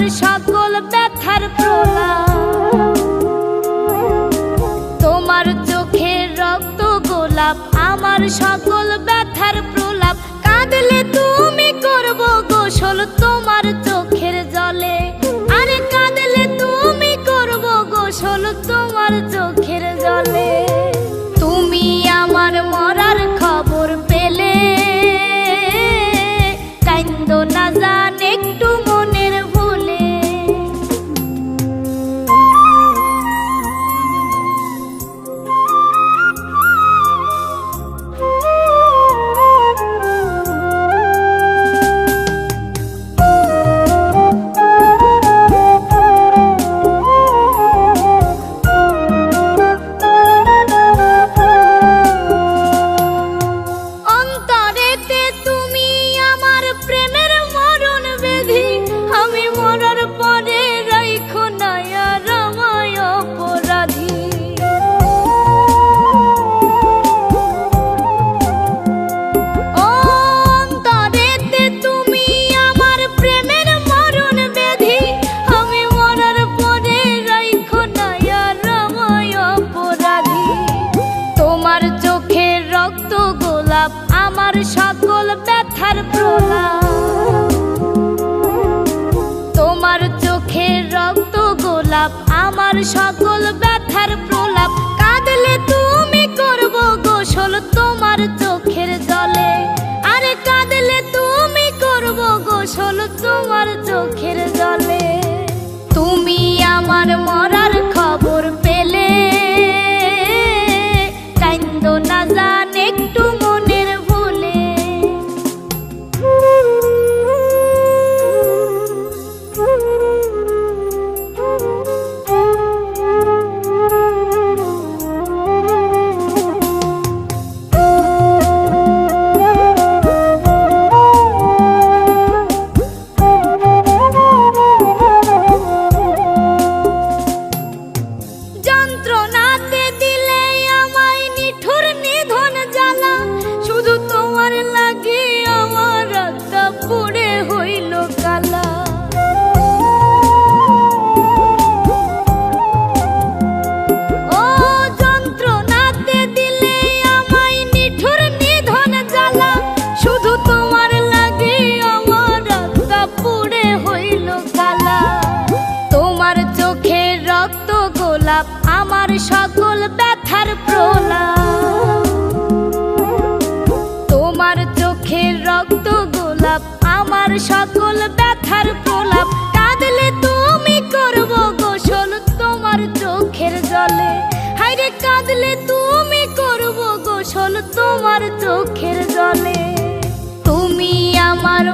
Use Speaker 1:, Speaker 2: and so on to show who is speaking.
Speaker 1: আমার সকল ব্যথার প্রলাপ। তোমার চোখের রক্ত গোলাপ আমার সকল ব্যথার প্রলাপ। কাঁদলে তুমি করব গোসল তোমার চোখের জলে, আরে কাঁদলে তুমি করব গোসল তোমার চোখের জলে। তুমি আমার মরার খবর পেলে কাইন্দো না জান একটু মনের ভুলে। আমার সকল ব্যথার প্রলাপ। তোমার চোখের রক্ত গোলাপ আমার সকল ব্যথার প্রলাপ। কাঁদলে তুমি করব গোসল তোমার চোখের জলে, আরে কাঁদলে তুমি করব গোসল তোমার চোখের জলে। তুমি আমার মরার খবর পেলে কাইন্দো না জান একটু মনের ভুলে। যন্ত্রণাতে দিলে আমায় নিঠুর নিধন জ্বালা, শুধু তোমার লাগে আমার রাতটা পুড়ে হইল কালা। ও যন্ত্রণাতে দিলে আমায় নিঠুর নিধন জ্বালা, শুধু তোমার লাগে আমার রাতটা পুড়ে হইল কালা। তোমার চোখের রক্ত গোলাপ আমার সকল ব্যথার প্রলাপ। তোমার চোখের রক্ত গোলাপ আমার সকল ব্যথার প্রলাপ। কাঁদলে তুমি করব গোসল তোমার চোখের জলে, হায়রে কাঁদলে তুমি করব গোসল তোমার চোখের জলে। তুমি আমার